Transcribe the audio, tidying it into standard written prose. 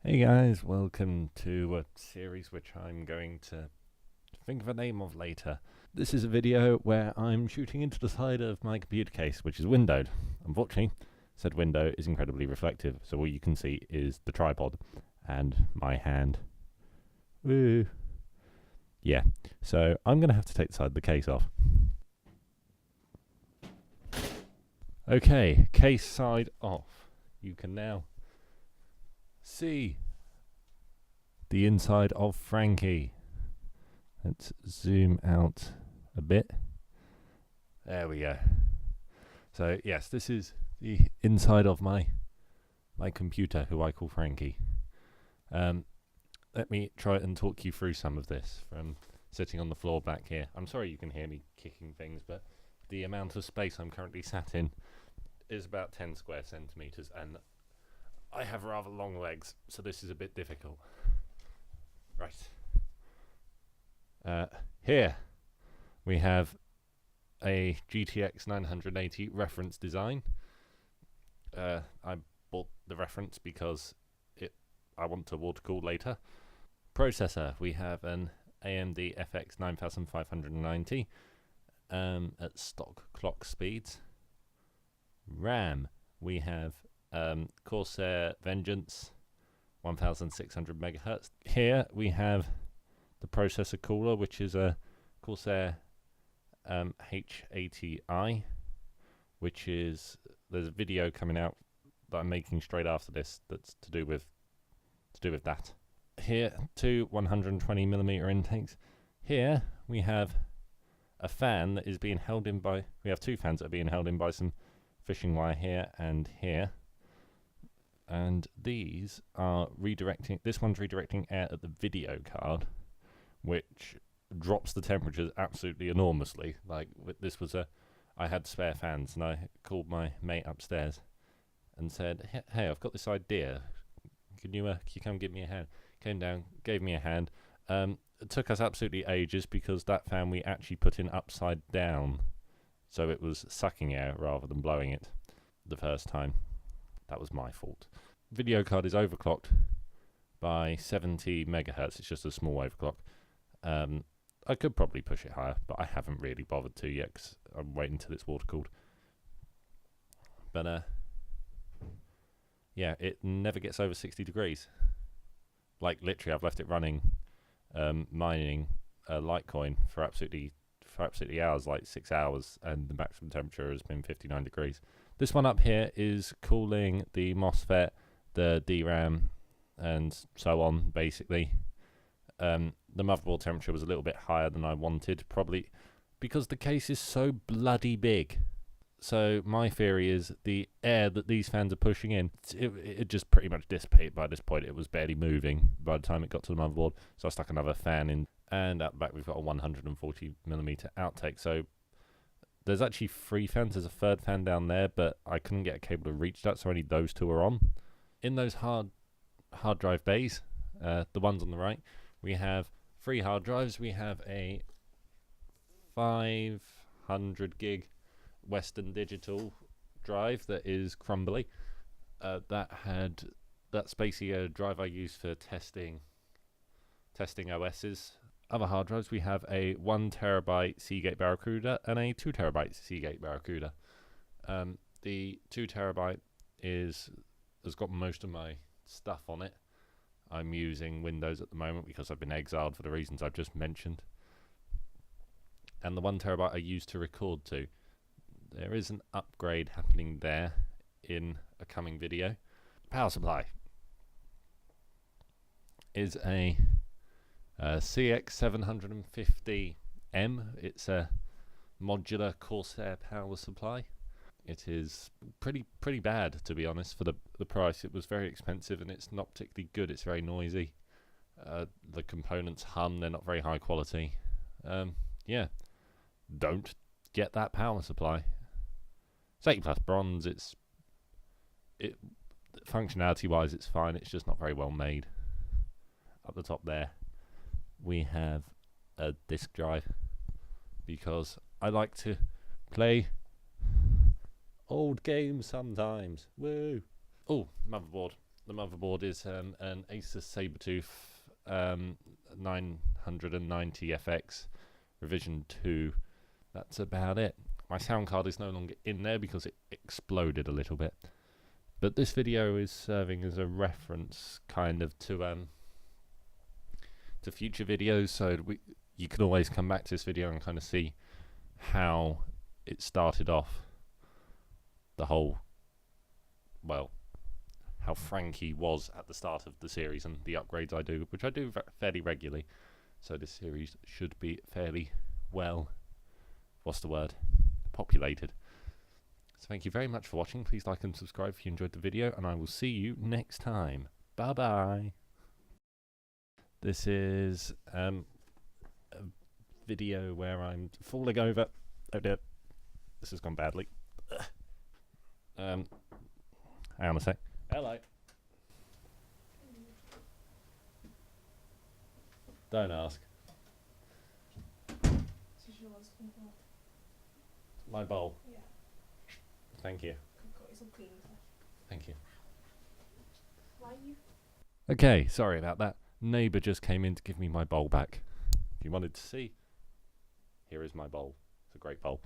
Hey guys, welcome to a series which I'm going to think of a name of later. This is a video where I'm shooting into the side of my computer case, which is windowed. Unfortunately, said window is incredibly reflective, so all you can see is the tripod and my hand. Woo! Yeah, so I'm going to have to take the side of the case off. Okay, case side off. You can now see the inside of Franky. Let's zoom out a bit. There we go. So yes, this is the inside of my computer, who I call Franky. Let me try and talk you through some of this from sitting on the floor back here. I'm sorry you can hear me kicking things, but the amount of space I'm currently sat in is about 10 square centimeters, and I have rather long legs, so this is a bit difficult. Right. Here we have a GTX 980 reference design. I bought the reference because I want to water cool later. Processor, we have an AMD FX 9590 at stock clock speeds. RAM, we have Corsair Vengeance 1600 megahertz. Here we have the processor cooler, which is a Corsair H80i, which is, there's a video coming out that I'm making straight after this that's to do with that. Here, two 120mm intakes. Here we have a fan that is being held in by, we have two fans that are being held in by some fishing wire here and here. And these are redirecting, this one's redirecting air at the video card, which drops the temperatures absolutely enormously. Like, this was I had spare fans, and I called my mate upstairs and said, hey, I've got this idea. Can you come give me a hand? Came down, gave me a hand. It took us absolutely ages because that fan we actually put in upside down, so it was sucking air rather than blowing it the first time. That was my fault. Video card is overclocked by 70 megahertz. It's just a small overclock. I could probably push it higher, but I haven't really bothered to yet because I'm waiting until it's water cooled. But yeah, it never gets over 60 degrees. Like, literally, I've left it running, mining Litecoin for absolutely hours, like 6 hours, and the maximum temperature has been 59 degrees. This one up here is cooling the MOSFET, the DRAM, and so on, basically. The motherboard temperature was a little bit higher than I wanted, probably because the case is so bloody big. So my theory is the air that these fans are pushing in, it just pretty much dissipated by this point. It was barely moving by the time it got to the motherboard. So I stuck another fan in, and at the back we've got a 140mm outtake. So there's actually 3 fans. There's a third fan down there, but I couldn't get a cable to reach that, so only those 2 are on. In those hard drive bays, the ones on the right, we have 3 hard drives. We have a 500 gig Western Digital drive that is crumbly. That's basically a drive I use for testing OSs. Other hard drives, we have a 1 terabyte Seagate Barracuda and a 2 terabyte Seagate Barracuda. The 2 terabyte has got most of my stuff on it. I'm using Windows at the moment because I've been exiled for the reasons I've just mentioned. And the 1 terabyte I use to record to. There is an upgrade happening there in a coming video. Power supply is a CX750M. It's a modular Corsair power supply. It is pretty bad, to be honest, for the price. It was very expensive, and it's not particularly good. It's very noisy. The components hum. They're not very high quality. Yeah, don't get that power supply. It's 80 plus bronze. Functionality wise, it's fine. It's just not very well made. Up the top there, we have a disk drive because I like to play old games sometimes. Woo! Oh, motherboard. The motherboard is an Asus Sabertooth 990 FX revision 2. That's about it. My sound card is no longer in there because it exploded a little bit. But this video is serving as a reference kind of to future videos, so you can always come back to this video and kind of see how it started off. The whole, well, how Franky was at the start of the series and the upgrades I do, which I do fairly regularly. So this series should be fairly well, what's the word, populated. So thank you very much for watching. Please like and subscribe if you enjoyed the video, and I will see you next time. Bye bye. This is a video where I'm falling over. Oh dear, this has gone badly. Hang on a sec. Hello. Don't ask. My bowl. Yeah. Thank you. Thank you. Why you? Okay, sorry about that. Neighbour just came in to give me my bowl back. If you wanted to see, here is my bowl. It's a great bowl.